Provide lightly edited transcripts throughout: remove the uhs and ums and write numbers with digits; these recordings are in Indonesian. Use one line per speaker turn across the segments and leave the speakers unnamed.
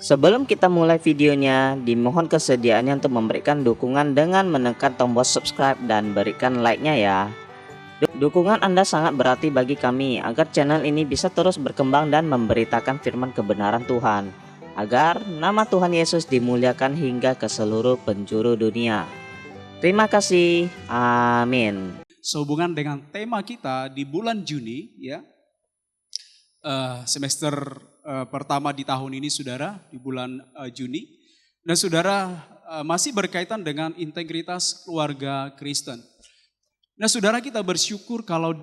Sebelum kita mulai videonya, dimohon kesediaannya untuk memberikan dukungan dengan menekan tombol subscribe dan berikan like-nya ya. Dukungan Anda sangat berarti bagi kami agar channel ini bisa terus berkembang dan memberitakan firman kebenaran Tuhan, agar nama Tuhan Yesus dimuliakan hingga ke seluruh penjuru dunia. Terima kasih. Amin.
Sehubungan dengan tema kita di bulan Juni, ya, semester pertama di tahun ini, saudara, di bulan Juni, dan saudara masih berkaitan dengan integritas keluarga Kristen. Nah, saudara, kita bersyukur kalau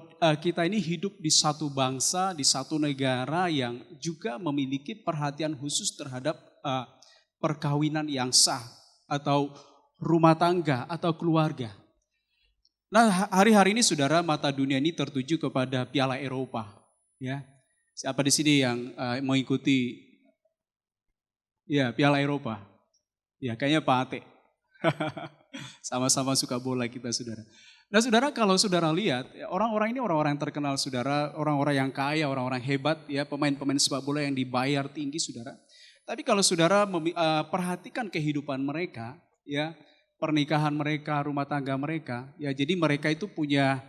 kita ini hidup di satu bangsa, di satu negara yang juga memiliki perhatian khusus terhadap perkawinan yang sah atau rumah tangga atau keluarga. Nah, hari-hari ini, saudara, mata dunia ini tertuju kepada Piala Eropa, ya. Siapa di sini yang mengikuti ya Piala Eropa? Ya, kayaknya Pak Ate. Sama-sama suka bola kita, saudara. Nah, saudara, kalau saudara lihat, orang-orang ini orang-orang yang terkenal, saudara, orang-orang yang kaya, orang-orang hebat, ya, pemain-pemain sepak bola yang dibayar tinggi, saudara. Tapi kalau saudara perhatikan kehidupan mereka, ya, pernikahan mereka, rumah tangga mereka, ya, jadi mereka itu punya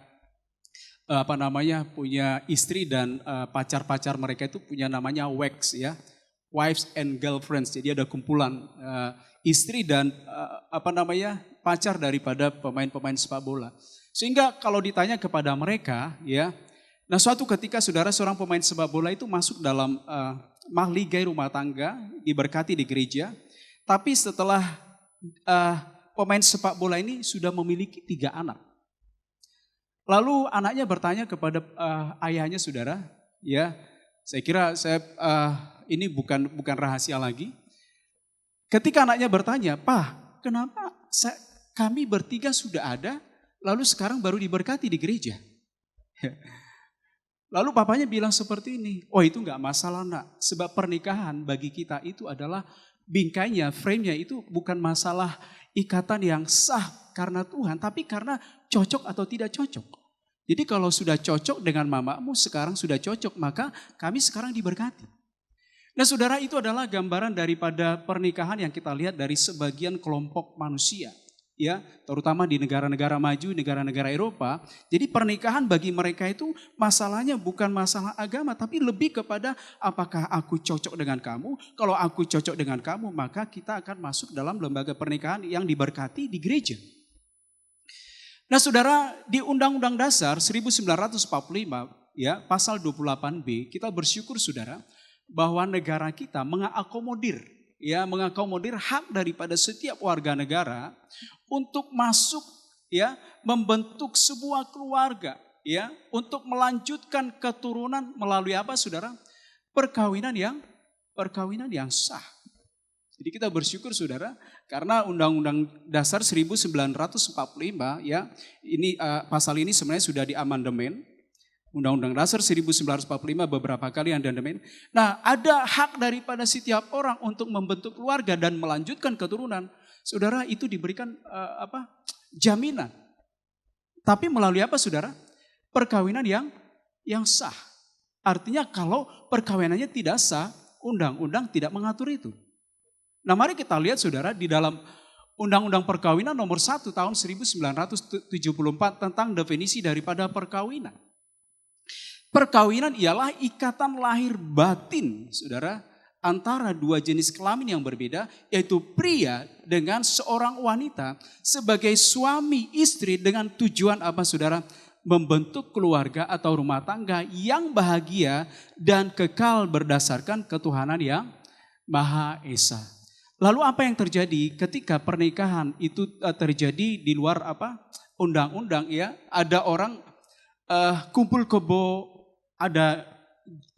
punya istri dan pacar-pacar mereka itu punya namanya WAGs, ya, wives and girlfriends. Jadi ada kumpulan istri dan pacar daripada pemain-pemain sepak bola. Sehingga kalau ditanya kepada mereka, ya, nah suatu ketika, saudara, seorang pemain sepak bola itu masuk dalam mahligai rumah tangga, diberkati di gereja. Tapi setelah pemain sepak bola ini sudah memiliki 3 anak. Lalu anaknya bertanya kepada ayahnya, saudara, ya, saya kira ini bukan rahasia lagi. Ketika anaknya bertanya, "Pak, kenapa kami bertiga sudah ada, lalu sekarang baru diberkati di gereja?" Lalu papanya bilang seperti ini, "Oh, itu enggak masalah, nak, sebab pernikahan bagi kita itu adalah bingkainya, frame-nya itu bukan masalah ikatan yang sah karena Tuhan, tapi karena cocok atau tidak cocok. Jadi kalau sudah cocok dengan mamamu, sekarang sudah cocok, maka kami sekarang diberkati." Nah, saudara, itu adalah gambaran daripada pernikahan yang kita lihat dari sebagian kelompok manusia, ya, terutama di negara-negara maju, negara-negara Eropa. Jadi pernikahan bagi mereka itu masalahnya bukan masalah agama, tapi lebih kepada apakah aku cocok dengan kamu. Kalau aku cocok dengan kamu, maka kita akan masuk dalam lembaga pernikahan yang diberkati di gereja. Nah, saudara, di Undang-Undang Dasar 1945, ya, pasal 28B, kita bersyukur, saudara, bahwa negara kita mengakomodir hak daripada setiap warga negara untuk masuk, ya, membentuk sebuah keluarga, ya, untuk melanjutkan keturunan melalui apa, saudara? Perkawinan yang sah. Jadi kita bersyukur, saudara, karena Undang-Undang Dasar 1945, ya, ini pasal ini sebenarnya sudah diamandemen. Undang-Undang Dasar 1945 beberapa kali amandemen. Nah, ada hak daripada setiap orang untuk membentuk keluarga dan melanjutkan keturunan. Saudara, itu diberikan jaminan. Tapi melalui apa, saudara? Perkawinan yang sah. Artinya kalau perkawinannya tidak sah, undang-undang tidak mengatur itu. Nah, mari kita lihat, saudara, di dalam Undang-Undang Perkawinan nomor 1 tahun 1974 tentang definisi daripada perkawinan. Perkawinan ialah ikatan lahir batin, saudara, antara 2 jenis kelamin yang berbeda, yaitu pria dengan seorang wanita sebagai suami istri dengan tujuan apa, saudara? Membentuk keluarga atau rumah tangga yang bahagia dan kekal berdasarkan ketuhanan yang Maha Esa. Lalu apa yang terjadi ketika pernikahan itu terjadi di luar undang-undang, ya? Ada orang kumpul kebo, ada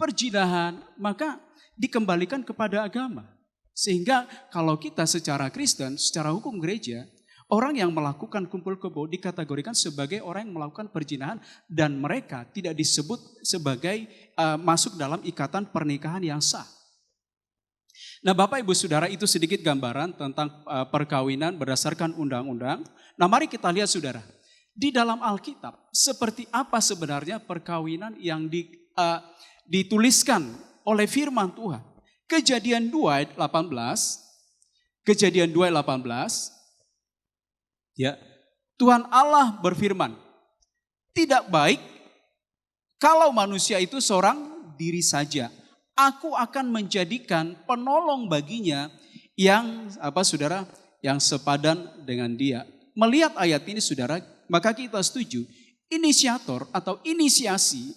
perzinahan, maka dikembalikan kepada agama. Sehingga kalau kita secara Kristen, secara hukum gereja, orang yang melakukan kumpul kebo dikategorikan sebagai orang yang melakukan perzinahan dan mereka tidak disebut sebagai masuk dalam ikatan pernikahan yang sah. Nah, Bapak Ibu Saudara, itu sedikit gambaran tentang perkawinan berdasarkan undang-undang. Nah, mari kita lihat, saudara, di dalam Alkitab seperti apa sebenarnya perkawinan yang dituliskan oleh firman Tuhan. Kejadian 2 ayat 18. Kejadian 2 ayat 18. Ya. Tuhan Allah berfirman, tidak baik kalau manusia itu seorang diri saja. Aku akan menjadikan penolong baginya yang saudara, yang sepadan dengan dia. Melihat ayat ini saudara, maka kita setuju inisiator atau inisiasi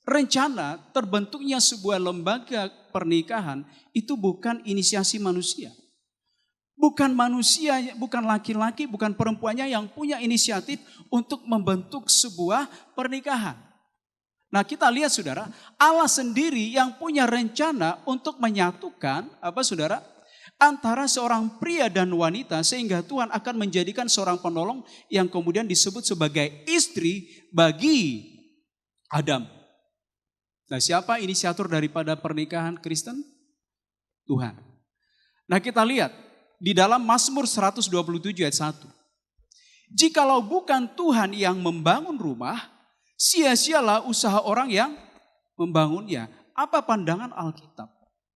rencana terbentuknya sebuah lembaga pernikahan itu bukan inisiasi manusia. Bukan manusia, bukan laki-laki, bukan perempuannya yang punya inisiatif untuk membentuk sebuah pernikahan. Nah, kita lihat saudara, Allah sendiri yang punya rencana untuk menyatukan saudara, antara seorang pria dan wanita sehingga Tuhan akan menjadikan seorang penolong yang kemudian disebut sebagai istri bagi Adam. Nah, siapa inisiator daripada pernikahan Kristen? Tuhan. Nah, kita lihat di dalam Mazmur 127 ayat 1. Jikalau bukan Tuhan yang membangun rumah, sia-sialah usaha orang yang membangunnya. Apa pandangan Alkitab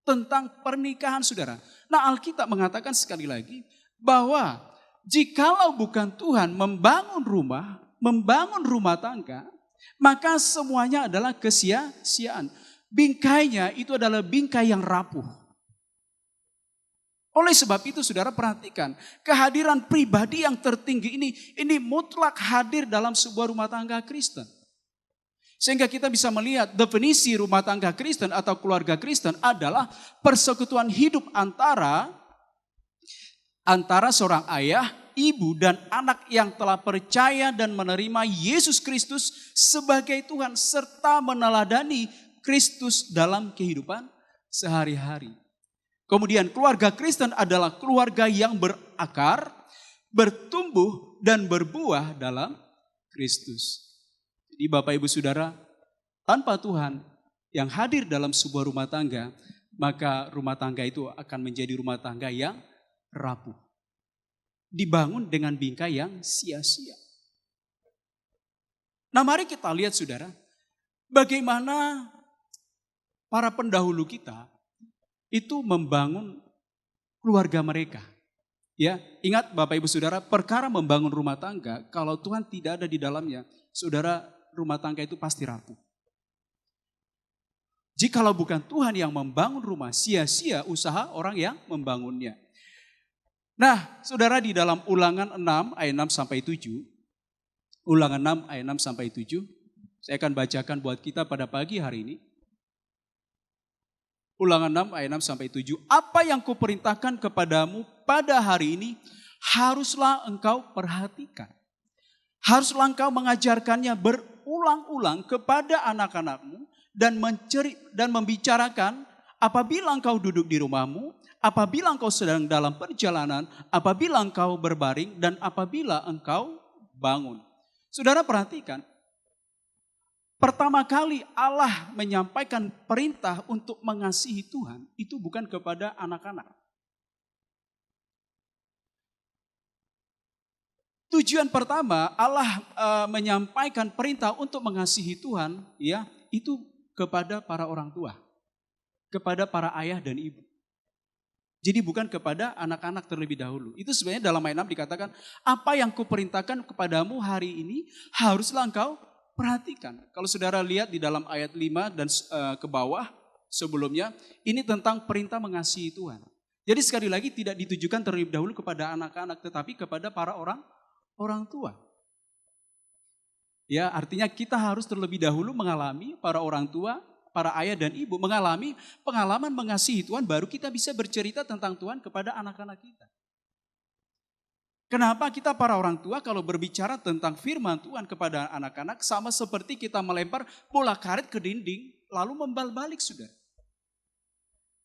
tentang pernikahan saudara? Nah, Alkitab mengatakan sekali lagi bahwa jikalau bukan Tuhan membangun rumah tangga, maka semuanya adalah kesia-siaan. Bingkainya itu adalah bingkai yang rapuh. Oleh sebab itu saudara perhatikan, kehadiran pribadi yang tertinggi ini mutlak hadir dalam sebuah rumah tangga Kristen. Sehingga kita bisa melihat definisi rumah tangga Kristen atau keluarga Kristen adalah persekutuan hidup antara seorang ayah, ibu dan anak yang telah percaya dan menerima Yesus Kristus sebagai Tuhan serta meneladani Kristus dalam kehidupan sehari-hari. Kemudian keluarga Kristen adalah keluarga yang berakar, bertumbuh dan berbuah dalam Kristus. Jadi Bapak Ibu Saudara, tanpa Tuhan yang hadir dalam sebuah rumah tangga, maka rumah tangga itu akan menjadi rumah tangga yang rapuh. Dibangun dengan bingkai yang sia-sia. Nah, mari kita lihat saudara, bagaimana para pendahulu kita itu membangun keluarga mereka. Ya, ingat Bapak Ibu Saudara, perkara membangun rumah tangga, kalau Tuhan tidak ada di dalamnya, saudara, rumah tangga itu pasti rapuh. Jikalau bukan Tuhan yang membangun rumah, sia-sia usaha orang yang membangunnya. Nah, saudara, di dalam Ulangan 6 ayat 6 sampai 7, Ulangan 6 ayat 6 sampai 7, saya akan bacakan buat kita pada pagi hari ini. Ulangan 6 ayat 6 sampai 7. Apa yang kuperintahkan kepadamu pada hari ini haruslah engkau perhatikan. Haruslah engkau mengajarkannya berulang-ulang kepada anak-anakmu dan membicarakan apabila engkau duduk di rumahmu, apabila engkau sedang dalam perjalanan, apabila engkau berbaring dan apabila engkau bangun. Saudara perhatikan. Pertama kali Allah menyampaikan perintah untuk mengasihi Tuhan itu bukan kepada anak-anak. Tujuan pertama Allah menyampaikan perintah untuk mengasihi Tuhan ya itu kepada para orang tua, kepada para ayah dan ibu. Jadi bukan kepada anak-anak terlebih dahulu. Itu sebenarnya dalam ayat 6 dikatakan apa yang kuperintahkan kepadamu hari ini haruslah engkau perhatikan. Kalau saudara lihat di dalam ayat 5 dan ke bawah sebelumnya, ini tentang perintah mengasihi Tuhan. Jadi sekali lagi tidak ditujukan terlebih dahulu kepada anak-anak, tetapi kepada para orang tua. Ya, artinya kita harus terlebih dahulu mengalami para orang tua, para ayah dan ibu, mengalami pengalaman mengasihi Tuhan, baru kita bisa bercerita tentang Tuhan kepada anak-anak kita. Kenapa kita para orang tua kalau berbicara tentang firman Tuhan kepada anak-anak sama seperti kita melempar bola karet ke dinding lalu membal-balik saudara.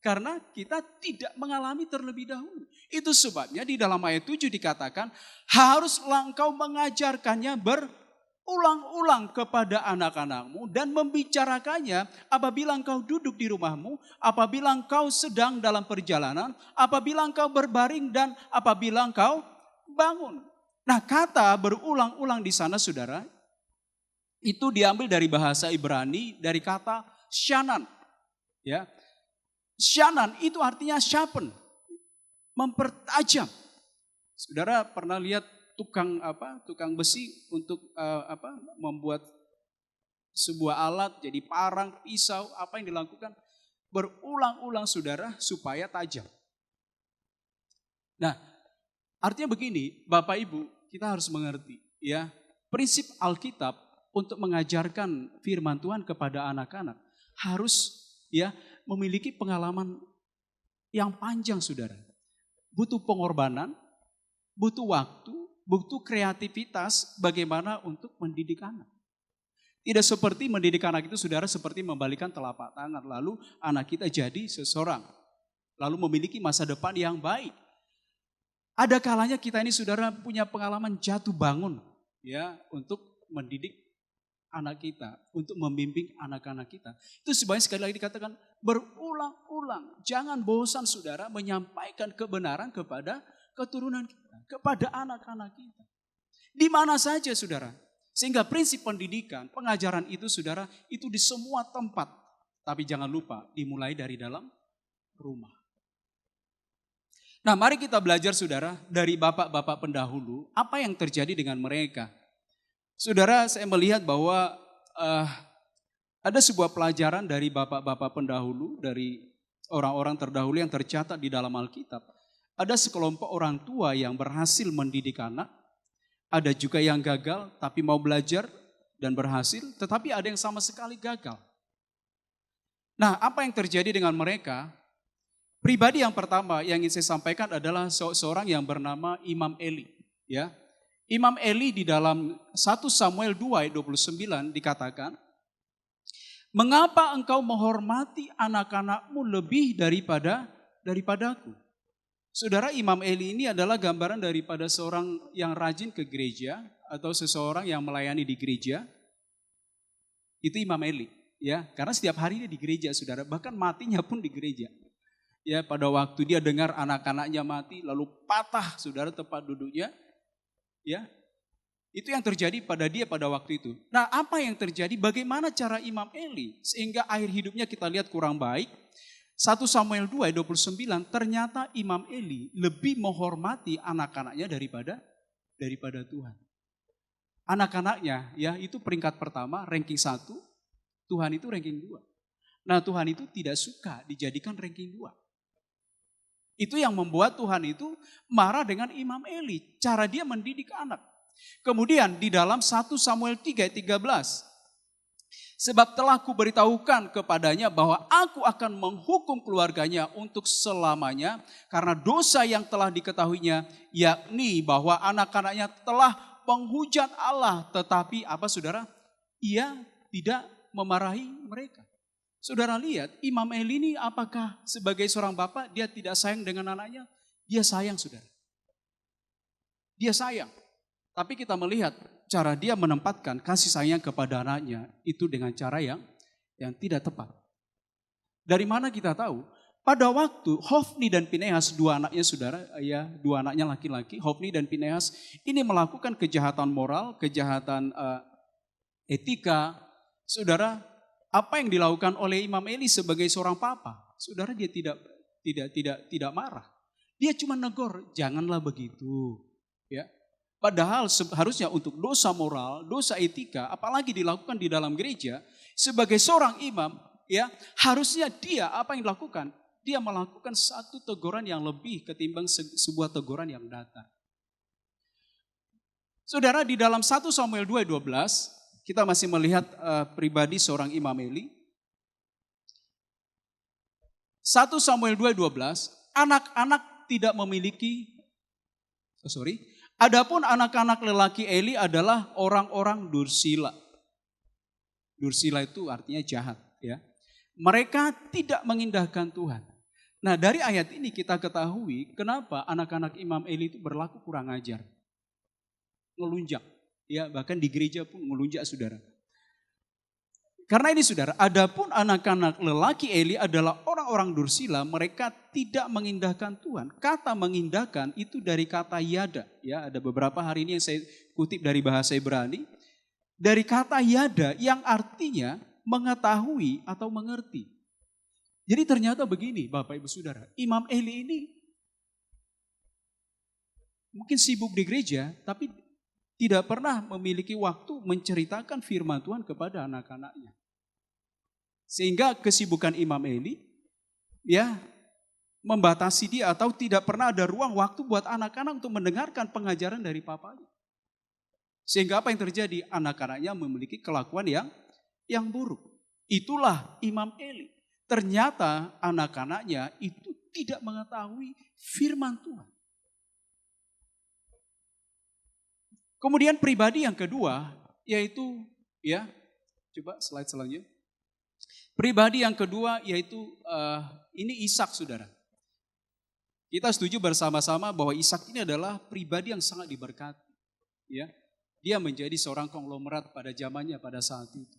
Karena kita tidak mengalami terlebih dahulu. Itu sebabnya di dalam ayat 7 dikatakan haruslah engkau mengajarkannya berulang-ulang kepada anak-anakmu dan membicarakannya apabila engkau duduk di rumahmu, apabila engkau sedang dalam perjalanan, apabila engkau berbaring dan apabila engkau bangun. Nah, kata berulang-ulang di sana saudara, itu diambil dari bahasa Ibrani dari kata shanan. Ya. Syanan itu artinya sharpen, mempertajam. Saudara pernah lihat tukang besi untuk membuat sebuah alat jadi parang, pisau, apa yang dilakukan? Berulang-ulang saudara supaya tajam. Nah, artinya begini, Bapak Ibu, kita harus mengerti ya, prinsip Alkitab untuk mengajarkan firman Tuhan kepada anak-anak harus ya memiliki pengalaman yang panjang saudara. Butuh pengorbanan, butuh waktu, butuh kreativitas bagaimana untuk mendidik anak. Tidak seperti mendidik anak itu saudara seperti membalikan telapak tangan. Lalu anak kita jadi seseorang. Lalu memiliki masa depan yang baik. Ada kalanya kita ini saudara punya pengalaman jatuh bangun. Ya, untuk mendidik anak kita. Untuk membimbing anak-anak kita. Itu sebenarnya sekali lagi dikatakan berulang-ulang. Jangan bosan saudara menyampaikan kebenaran kepada keturunan kita. Kepada anak-anak kita. Di mana saja saudara. Sehingga prinsip pendidikan, pengajaran itu saudara, itu di semua tempat. Tapi jangan lupa, dimulai dari dalam rumah. Nah mari kita belajar saudara, dari bapak-bapak pendahulu, apa yang terjadi dengan mereka. Saudara, saya melihat bahwa ada sebuah pelajaran dari bapak-bapak pendahulu, dari orang-orang terdahulu yang tercatat di dalam Alkitab. Ada sekelompok orang tua yang berhasil mendidik anak. Ada juga yang gagal tapi mau belajar dan berhasil, tetapi ada yang sama sekali gagal. Nah, apa yang terjadi dengan mereka? Pribadi yang pertama yang ingin saya sampaikan adalah seorang yang bernama Imam Eli. Ya, Imam Eli di dalam 1 Samuel 2 ayat 29 dikatakan, "Mengapa engkau menghormati anak-anakmu lebih daripadaku?" Saudara, Imam Eli ini adalah gambaran daripada seorang yang rajin ke gereja atau seseorang yang melayani di gereja. Itu Imam Eli, ya, karena setiap hari dia di gereja, saudara, bahkan matinya pun di gereja. Ya, pada waktu dia dengar anak-anaknya mati, lalu patah, saudara, tempat duduknya, ya, itu yang terjadi pada dia pada waktu itu. Nah, apa yang terjadi? Bagaimana cara Imam Eli sehingga akhir hidupnya kita lihat kurang baik? 1 Samuel 2 ayat 29, ternyata Imam Eli lebih menghormati anak-anaknya daripada Tuhan. Anak-anaknya ya itu peringkat pertama, ranking 1, Tuhan itu ranking 2. Nah Tuhan itu tidak suka dijadikan ranking 2. Itu yang membuat Tuhan itu marah dengan Imam Eli, cara dia mendidik anak. Kemudian di dalam 1 Samuel 3 ayat 13, sebab telah kuberitahukan kepadanya bahwa aku akan menghukum keluarganya untuk selamanya karena dosa yang telah diketahuinya, yakni bahwa anak-anaknya telah menghujat Allah, tetapi apa saudara? Ia tidak memarahi mereka. Saudara lihat, Imam Eli ini apakah sebagai seorang bapak dia tidak sayang dengan anaknya? Dia sayang saudara. Dia sayang. Tapi kita melihat cara dia menempatkan kasih sayang kepada anaknya itu dengan cara yang tidak tepat. Dari mana kita tahu? Pada waktu Hofni dan Pinehas, dua anaknya saudara, ya, dua anaknya laki-laki, Hofni dan Pinehas ini melakukan kejahatan moral, kejahatan etika. Saudara, apa yang dilakukan oleh Imam Eli sebagai seorang papa? Saudara, dia tidak marah. Dia cuma negor, janganlah begitu, ya. Padahal seharusnya untuk dosa moral, dosa etika, apalagi dilakukan di dalam gereja, sebagai seorang imam, ya harusnya dia apa yang dilakukan? Dia melakukan satu teguran yang lebih ketimbang sebuah teguran yang datar. Saudara, di dalam 1 Samuel 2:12 kita masih melihat pribadi seorang Imam Eli. 1 Samuel 2:12, anak-anak tidak memiliki, adapun anak-anak lelaki Eli adalah orang-orang dursila. Dursila itu artinya jahat, ya. Mereka tidak mengindahkan Tuhan. Nah, dari ayat ini kita ketahui kenapa anak-anak Imam Eli itu berlaku kurang ajar. Ngelunjak, ya, bahkan di gereja pun ngelunjak, saudara. Karena ini saudara, adapun anak-anak lelaki Eli adalah orang-orang dursila, mereka tidak mengindahkan Tuhan. Kata mengindahkan itu dari kata yada, ya, ada beberapa hari ini yang saya kutip dari bahasa Ibrani. Dari kata yada yang artinya mengetahui atau mengerti. Jadi ternyata begini Bapak Ibu Saudara, Imam Eli ini mungkin sibuk di gereja, tapi tidak pernah memiliki waktu menceritakan firman Tuhan kepada anak-anaknya. Sehingga kesibukan Imam Eli ya membatasi dia atau tidak pernah ada ruang waktu buat anak-anak untuk mendengarkan pengajaran dari papanya. Sehingga apa yang terjadi? Anak-anaknya memiliki kelakuan yang buruk. Itulah Imam Eli. Ternyata anak-anaknya itu tidak mengetahui firman Tuhan. Kemudian pribadi yang kedua yaitu ya, coba slide selanjutnya. Pribadi yang kedua yaitu ini Ishak, Saudara. Kita setuju bersama-sama bahwa Ishak ini adalah pribadi yang sangat diberkati. Ya, dia menjadi seorang konglomerat pada zamannya pada saat itu.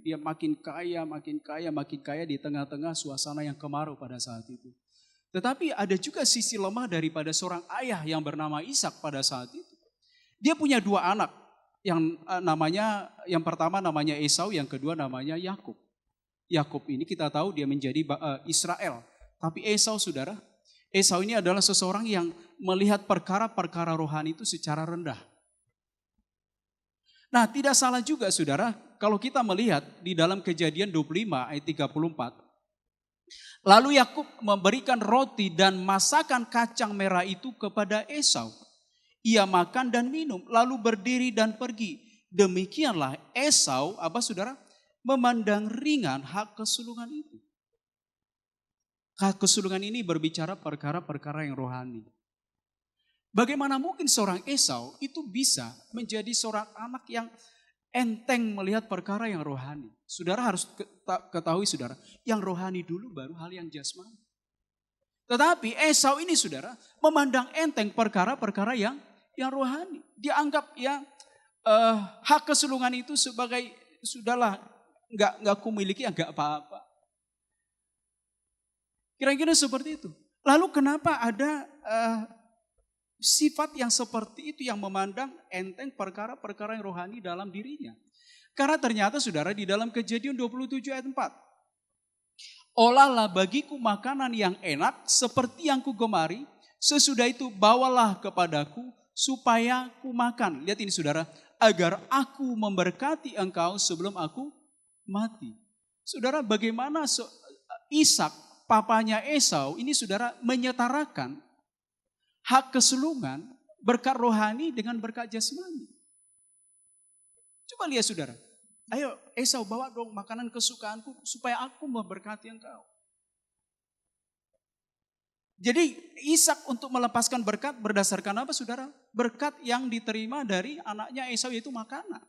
Dia makin kaya di tengah-tengah suasana yang kemarau pada saat itu. Tetapi ada juga sisi lemah daripada seorang ayah yang bernama Ishak pada saat itu. Dia punya dua anak, yang pertama namanya Esau, yang kedua namanya Yakub. Yakub ini kita tahu dia menjadi Israel. Tapi Esau, Saudara, Esau ini adalah seseorang yang melihat perkara-perkara rohani itu secara rendah. Nah, tidak salah juga Saudara, kalau kita melihat di dalam Kejadian 25 ayat 34. Lalu Yakub memberikan roti dan masakan kacang merah itu kepada Esau. Ia makan dan minum, lalu berdiri dan pergi. Demikianlah Esau, Saudara, memandang ringan hak kesulungan itu. Hak kesulungan ini berbicara perkara-perkara yang rohani. Bagaimana mungkin seorang Esau itu bisa menjadi seorang anak yang enteng melihat perkara yang rohani? Saudara harus ketahui, Saudara, yang rohani dulu baru hal yang jasmani. Tetapi Esau ini, Saudara, memandang enteng perkara-perkara yang rohani. Dia anggap hak kesulungan itu sebagai sudahlah nggak kumiliki, nggak apa-apa. Kira-kira seperti itu. Lalu kenapa ada sifat yang seperti itu yang memandang enteng perkara-perkara yang rohani dalam dirinya? Karena ternyata Saudara di dalam Kejadian 27 ayat 4. Olahlah bagiku makanan yang enak seperti yang kugemari, sesudah itu bawalah kepadaku supaya ku makan. Lihat ini Saudara, agar aku memberkati engkau sebelum aku mati. Saudara, bagaimana Ishak, papanya Esau, ini Saudara menyetarakan hak kesulungan, berkat rohani dengan berkat jasmani. Coba lihat Saudara, ayo Esau bawa dong makanan kesukaanku supaya aku memberkati engkau. Jadi Ishak untuk melepaskan berkat berdasarkan apa Saudara? Berkat yang diterima dari anaknya Esau yaitu makanan.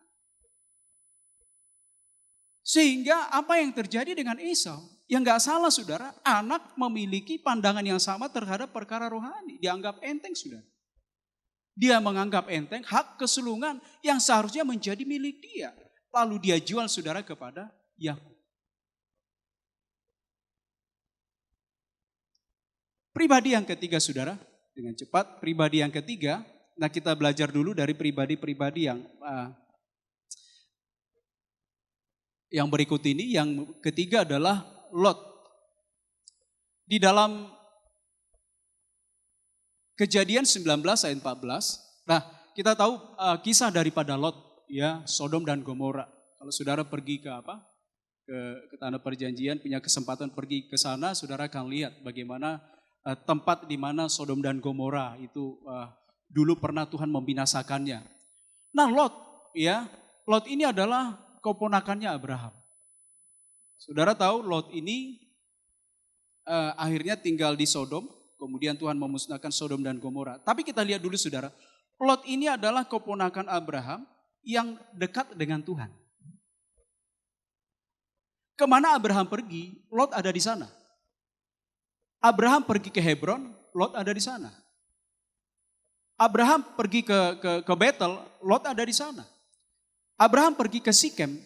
Sehingga apa yang terjadi dengan Esau? Yang gak salah Saudara, anak memiliki pandangan yang sama terhadap perkara rohani. Dianggap enteng Saudara. Dia menganggap enteng hak kesulungan yang seharusnya menjadi milik dia. Lalu dia jual Saudara kepada Yakub. Pribadi yang ketiga Saudara, dengan cepat pribadi yang ketiga. Nah kita belajar dulu dari pribadi-pribadi yang berikut ini. Yang ketiga adalah Lot. Di dalam Kejadian 19 ayat 14. Nah kita tahu kisah daripada Lot, ya, Sodom dan Gomora. Kalau Saudara pergi ke tanah perjanjian, punya kesempatan pergi ke sana, Saudara akan lihat bagaimana tempat di mana Sodom dan Gomora itu dulu pernah Tuhan membinasakannya. Nah Lot ini adalah keponakannya Abraham. Saudara tahu Lot ini akhirnya tinggal di Sodom, kemudian Tuhan memusnahkan Sodom dan Gomora. Tapi kita lihat dulu Saudara, Lot ini adalah keponakan Abraham yang dekat dengan Tuhan. Kemana Abraham pergi, Lot ada di sana. Abraham pergi ke Hebron, Lot ada di sana. Abraham pergi ke Betel, Lot ada di sana. Abraham pergi ke Sikem,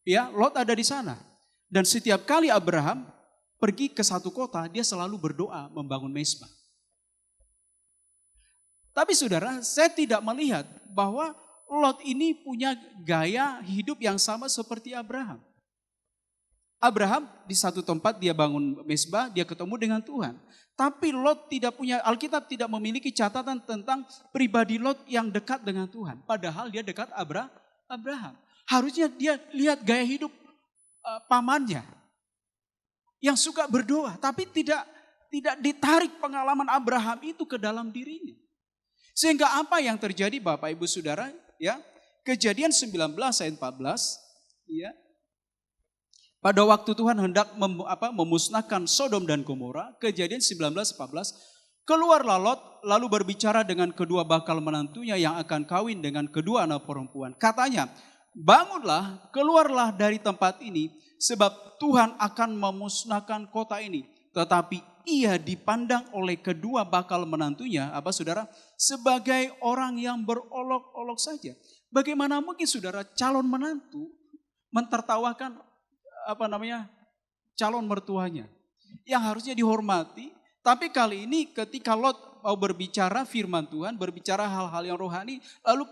ya, Lot ada di sana. Dan setiap kali Abraham pergi ke satu kota, dia selalu berdoa membangun mezbah. Tapi Saudara, saya tidak melihat bahwa Lot ini punya gaya hidup yang sama seperti Abraham. Abraham di satu tempat dia bangun mezbah, dia ketemu dengan Tuhan. Tapi Lot tidak punya, Alkitab tidak memiliki catatan tentang pribadi Lot yang dekat dengan Tuhan. Padahal dia dekat Abraham. Harusnya dia lihat gaya hidup pamannya yang suka berdoa. Tapi tidak ditarik pengalaman Abraham itu ke dalam dirinya. Sehingga apa yang terjadi Bapak Ibu Saudara, ya, Kejadian 19 ayat 14, ya. Pada waktu Tuhan hendak memusnahkan Sodom dan Gomora, Kejadian 19:14, keluarlah Lot lalu berbicara dengan kedua bakal menantunya yang akan kawin dengan kedua anak perempuan. Katanya, bangunlah, keluarlah dari tempat ini sebab Tuhan akan memusnahkan kota ini. Tetapi ia dipandang oleh kedua bakal menantunya, saudara, sebagai orang yang berolok-olok saja. Bagaimana mungkin saudara calon menantu mentertawakan calon mertuanya yang harusnya dihormati, tapi kali ini ketika Lot mau berbicara firman Tuhan, berbicara hal-hal yang rohani, lalu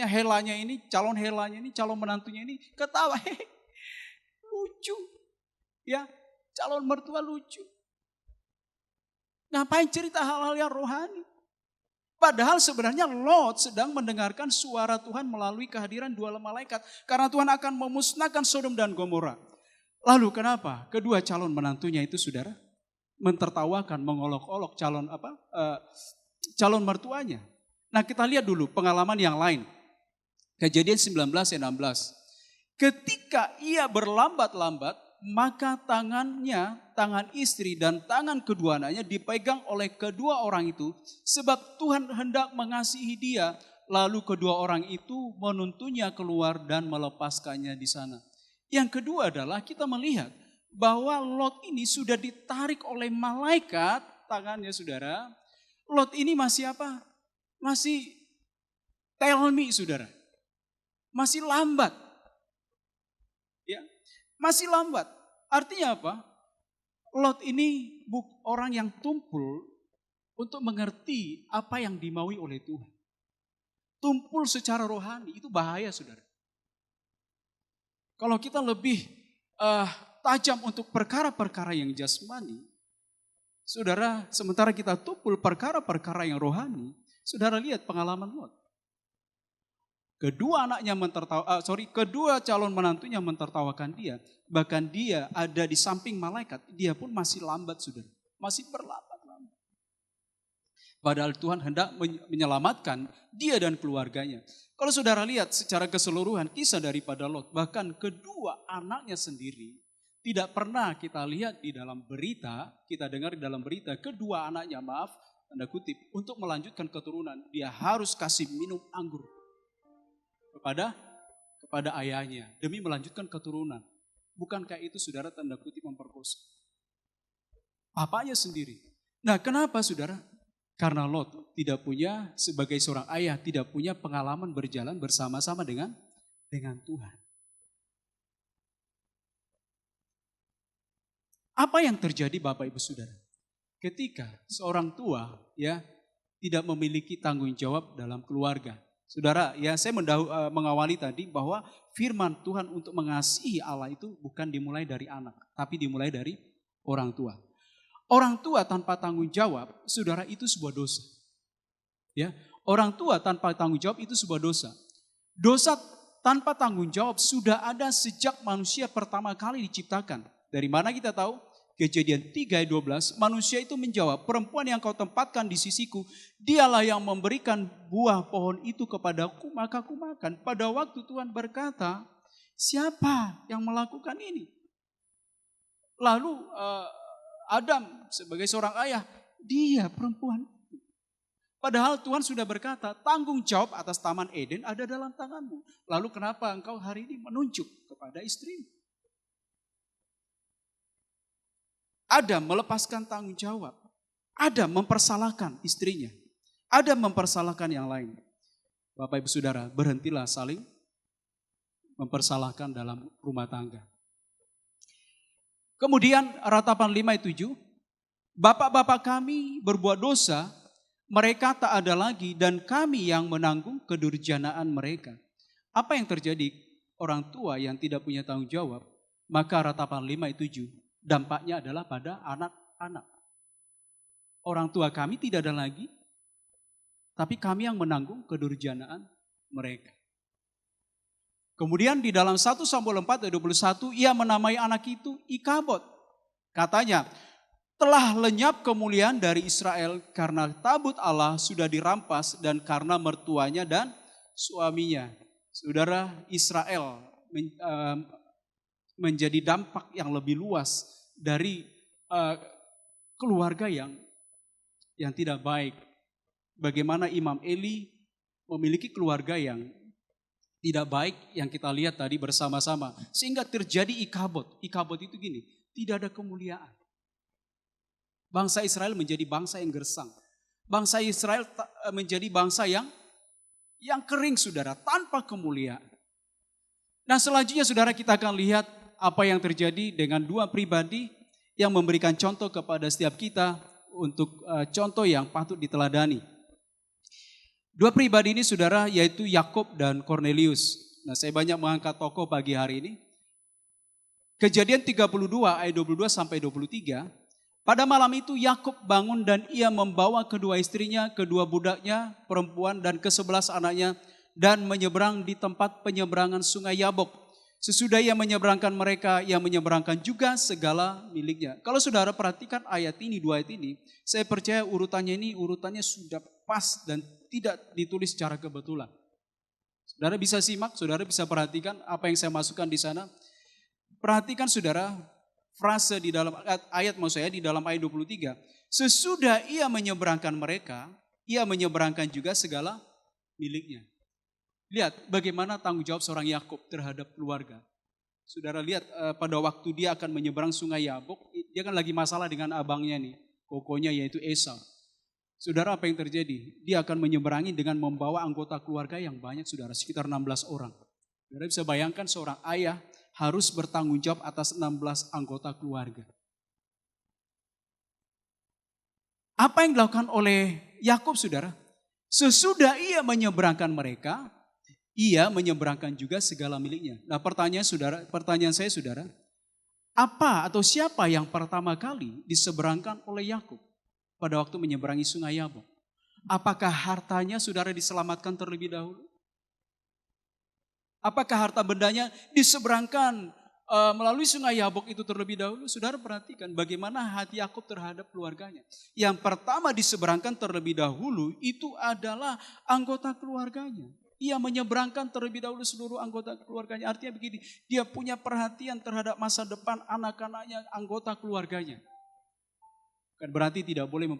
helanya ini, calon menantunya ini ketawa, lucu, ya, calon mertua lucu. Ngapain cerita hal-hal yang rohani? Padahal sebenarnya Lot sedang mendengarkan suara Tuhan melalui kehadiran dua malaikat. Karena Tuhan akan memusnahkan Sodom dan Gomora. Lalu kenapa? Kedua calon menantunya itu saudara mentertawakan, mengolok-olok calon mertuanya. Nah kita lihat dulu pengalaman yang lain. Kejadian 19 ayat 16. Ketika ia berlambat-lambat, maka tangan istri dan tangan kedua anaknya dipegang oleh kedua orang itu, sebab Tuhan hendak mengasihi dia. Lalu kedua orang itu menuntunnya keluar dan melepaskannya di sana. Yang kedua adalah kita melihat bahwa Lot ini sudah ditarik oleh malaikat tangannya saudara. Lot ini masih Masih tell me saudara. Masih lambat. Ya. Masih lambat. Artinya apa? Lot ini orang yang tumpul untuk mengerti apa yang dimaui oleh Tuhan. Tumpul secara rohani, itu bahaya saudara. Kalau kita lebih tajam untuk perkara-perkara yang jasmani, saudara, sementara kita tumpul perkara-perkara yang rohani, saudara lihat pengalaman Lot. Kedua calon menantunya mentertawakan dia. Bahkan dia ada di samping malaikat. Dia pun masih lambat saudara. Masih berlambat-lambat. Padahal Tuhan hendak menyelamatkan dia dan keluarganya. Kalau saudara lihat secara keseluruhan kisah daripada Lot. Bahkan kedua anaknya sendiri. Tidak pernah kita lihat di dalam berita. Kita dengar di dalam berita. Kedua anaknya tanda kutip. Untuk melanjutkan keturunan. Dia harus kasih minum anggur. Kepada ayahnya demi melanjutkan keturunan. Bukankah itu saudara tanda kutip memperkosa papanya sendiri? Nah, kenapa saudara? Karena Lot tidak punya, sebagai seorang ayah, tidak punya pengalaman berjalan bersama-sama dengan Tuhan. Apa yang terjadi Bapak Ibu Saudara? Ketika seorang tua tidak memiliki tanggung jawab dalam keluarga. Saudara, saya mengawali tadi bahwa firman Tuhan untuk mengasihi Allah itu bukan dimulai dari anak, tapi dimulai dari orang tua. Orang tua tanpa tanggung jawab, saudara, itu sebuah dosa. Ya, orang tua tanpa tanggung jawab itu sebuah dosa. Dosa tanpa tanggung jawab sudah ada sejak manusia pertama kali diciptakan. Dari mana kita tahu? Kejadian 3 ayat 12, manusia itu menjawab, perempuan yang kau tempatkan di sisiku, dialah yang memberikan buah pohon itu kepadaku, maka aku makan. Pada waktu Tuhan berkata, siapa yang melakukan ini? Lalu Adam sebagai seorang ayah, dia perempuan. Padahal Tuhan sudah berkata, tanggung jawab atas Taman Eden ada dalam tanganmu. Lalu kenapa engkau hari ini menunjuk kepada istrimu? Adam melepaskan tanggung jawab. Adam mempersalahkan istrinya. Adam mempersalahkan yang lain. Bapak Ibu Saudara, berhentilah saling mempersalahkan dalam rumah tangga. Kemudian ratapan 5 ayat 7. Bapak-bapak kami berbuat dosa, mereka tak ada lagi dan kami yang menanggung kedurjanaan mereka. Apa yang terjadi? Orang tua yang tidak punya tanggung jawab, maka ratapan 5-7 dampaknya adalah pada anak-anak. Orang tua kami tidak ada lagi, tapi kami yang menanggung kedurjanaan mereka. Kemudian di dalam 1 Samuel 4 ayat 21, ia menamai anak itu Ikabod. Katanya, telah lenyap kemuliaan dari Israel karena tabut Allah sudah dirampas dan karena mertuanya dan suaminya. Saudara, Israel menjadi dampak yang lebih luas dari keluarga yang tidak baik. Bagaimana Imam Eli memiliki keluarga yang tidak baik yang kita lihat tadi bersama-sama. Sehingga terjadi Ikabod. Ikabod itu gini, tidak ada kemuliaan. Bangsa Israel menjadi bangsa yang gersang. Bangsa Israel menjadi bangsa yang kering, saudara, tanpa kemuliaan. Nah, selanjutnya saudara, kita akan lihat apa yang terjadi dengan dua pribadi yang memberikan contoh kepada setiap kita untuk contoh yang patut diteladani. Dua pribadi ini saudara yaitu Yakub dan Kornelius. Nah, saya banyak mengangkat tokoh pagi hari ini. Kejadian 32 ayat 22 sampai 23. Pada malam itu Yakub bangun dan ia membawa kedua istrinya, kedua budaknya perempuan dan ke-11 anaknya dan menyeberang di tempat penyeberangan sungai Yabok. Sesudah ia menyeberangkan mereka, ia menyeberangkan juga segala miliknya. Kalau saudara perhatikan ayat ini, dua ayat ini, saya percaya urutannya sudah pas dan tidak ditulis secara kebetulan. Saudara bisa simak, saudara bisa perhatikan apa yang saya masukkan di sana. Perhatikan saudara, frase di dalam ayat maksud saya di dalam ayat 23. Sesudah ia menyeberangkan mereka, ia menyeberangkan juga segala miliknya. Lihat bagaimana tanggung jawab seorang Yakub terhadap keluarga. Saudara lihat pada waktu dia akan menyeberang sungai Yabok, dia kan lagi masalah dengan abangnya nih, kokonya yaitu Esau. Saudara, apa yang terjadi? Dia akan menyeberangi dengan membawa anggota keluarga yang banyak, saudara, sekitar 16 orang. Saudara bisa bayangkan seorang ayah harus bertanggung jawab atas 16 anggota keluarga. Apa yang dilakukan oleh Yakub, saudara? Sesudah ia menyeberangkan mereka, ia menyeberangkan juga segala miliknya. Nah, pertanyaan saya, saudara, apa atau siapa yang pertama kali diseberangkan oleh Yakub pada waktu menyeberangi sungai Yabok? Apakah hartanya saudara diselamatkan terlebih dahulu? Apakah harta bendanya diseberangkan melalui sungai Yabok itu terlebih dahulu? Saudara perhatikan bagaimana hati Yakub terhadap keluarganya. Yang pertama diseberangkan terlebih dahulu itu adalah anggota keluarganya. Ia menyeberangkan terlebih dahulu seluruh anggota keluarganya. Artinya begini, dia punya perhatian terhadap masa depan anak-anaknya, anggota keluarganya. Kan berarti tidak boleh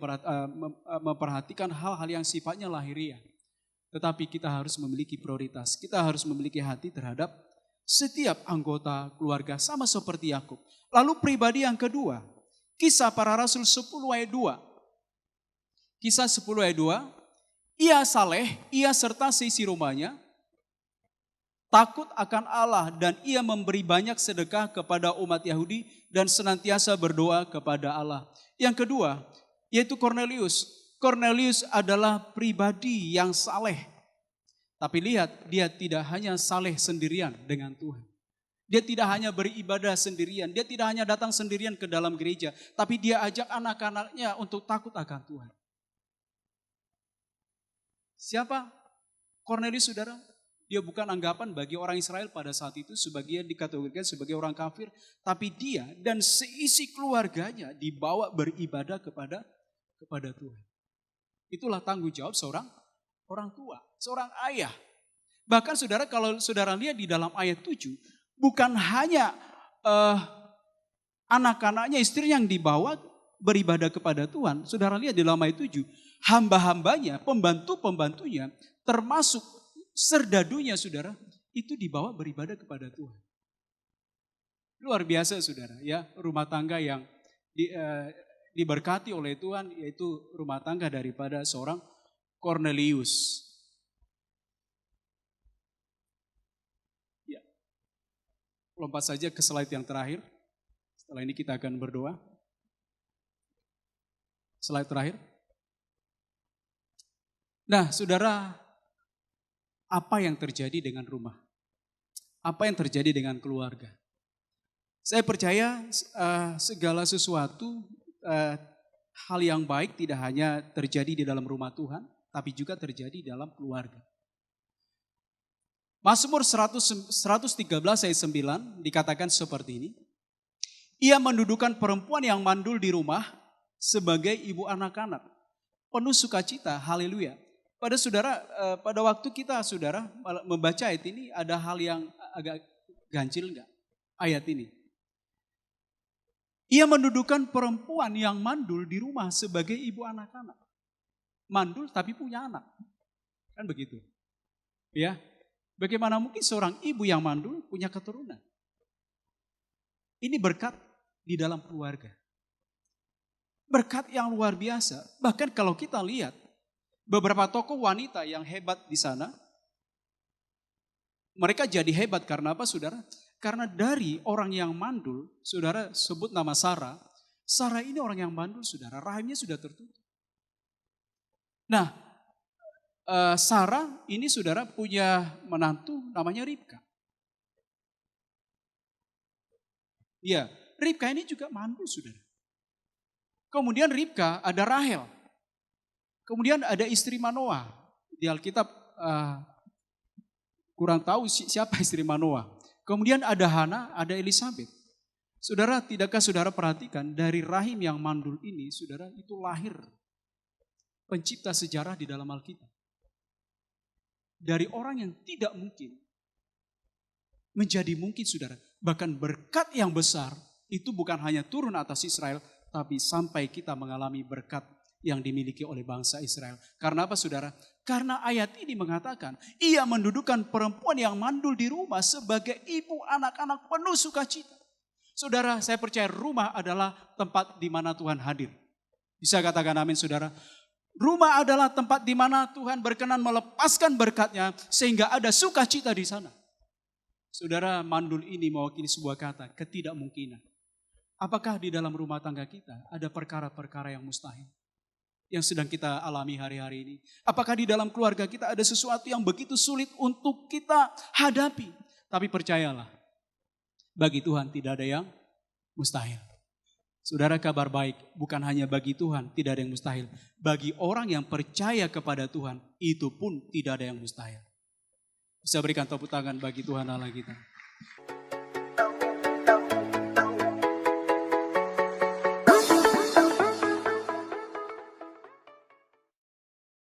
memperhatikan hal-hal yang sifatnya lahiriah. Tetapi kita harus memiliki prioritas. Kita harus memiliki hati terhadap setiap anggota keluarga sama seperti Yakub. Lalu pribadi yang kedua, Kisah Para Rasul 10 ayat 2. Kisah 10 ayat 2. Ia saleh, ia serta seisi rumahnya, takut akan Allah dan ia memberi banyak sedekah kepada umat Yahudi dan senantiasa berdoa kepada Allah. Yang kedua, yaitu Kornelius. Kornelius adalah pribadi yang saleh. Tapi lihat, dia tidak hanya saleh sendirian dengan Tuhan. Dia tidak hanya beribadah sendirian, dia tidak hanya datang sendirian ke dalam gereja, tapi dia ajak anak-anaknya untuk takut akan Tuhan. Siapa Kornelius, saudara? Dia bukan anggapan bagi orang Israel pada saat itu, sebagian dikategorikan sebagai orang kafir, tapi dia dan seisi keluarganya dibawa beribadah kepada Tuhan. Itulah tanggung jawab seorang orang tua, seorang ayah. Bahkan saudara, kalau saudara lihat di dalam ayat 7, bukan hanya anak-anaknya, istrinya yang dibawa beribadah kepada Tuhan. Saudara lihat di dalam ayat 7, hamba-hambanya, pembantu-pembantunya, termasuk serdadunya, saudara, itu dibawa beribadah kepada Tuhan. Luar biasa, saudara, ya, rumah tangga yang diberkati oleh Tuhan, yaitu rumah tangga daripada seorang Kornelius. Ya, lompat saja ke slide yang terakhir. Setelah ini kita akan berdoa. Slide terakhir. Nah, saudara, apa yang terjadi dengan rumah? Apa yang terjadi dengan keluarga? Saya percaya segala sesuatu, hal yang baik tidak hanya terjadi di dalam rumah Tuhan, tapi juga terjadi dalam keluarga. Mazmur 113 ayat 9 dikatakan seperti ini. Ia mendudukan perempuan yang mandul di rumah sebagai ibu anak-anak. Penuh sukacita, haleluya. Pada waktu kita saudara membaca ayat ini, ada hal yang agak ganjil enggak? Ayat ini. Ia mendudukan perempuan yang mandul di rumah sebagai ibu anak-anak. Mandul tapi punya anak. Kan begitu. Ya. Bagaimana mungkin seorang ibu yang mandul punya keturunan? Ini berkat di dalam keluarga. Berkat yang luar biasa. Bahkan kalau kita lihat beberapa tokoh wanita yang hebat di sana, mereka jadi hebat karena apa, saudara? Karena dari orang yang mandul, saudara sebut nama Sarah. Sarah ini orang yang mandul, saudara. Rahimnya sudah tertutup. Nah, Sarah ini saudara punya menantu namanya Ribka. Ya, Ribka ini juga mandul, saudara. Kemudian Ribka ada Rahel. Kemudian ada istri Manoah. Di Alkitab kurang tahu siapa istri Manoah. Kemudian ada Hana, ada Elisabeth. Saudara, tidakkah saudara perhatikan dari rahim yang mandul ini, saudara, itu lahir pencipta sejarah di dalam Alkitab. Dari orang yang tidak mungkin menjadi mungkin, saudara. Bahkan berkat yang besar itu bukan hanya turun atas Israel, tapi sampai kita mengalami berkat yang dimiliki oleh bangsa Israel. Karena apa, saudara? Karena ayat ini mengatakan, ia mendudukan perempuan yang mandul di rumah sebagai ibu anak-anak penuh sukacita. Saudara, saya percaya rumah adalah tempat di mana Tuhan hadir. Bisa katakan amin, saudara? Rumah adalah tempat di mana Tuhan berkenan melepaskan berkatnya sehingga ada sukacita di sana. Saudara, mandul ini mewakili sebuah kata, ketidakmungkinan. Apakah di dalam rumah tangga kita ada perkara-perkara yang mustahil yang sedang kita alami hari-hari ini? Apakah di dalam keluarga kita ada sesuatu yang begitu sulit untuk kita hadapi? Tapi percayalah, bagi Tuhan tidak ada yang mustahil. Saudara, kabar baik bukan hanya bagi Tuhan tidak ada yang mustahil. Bagi orang yang percaya kepada Tuhan, itu pun tidak ada yang mustahil. Bisa berikan tepuk tangan bagi Tuhan Allah kita.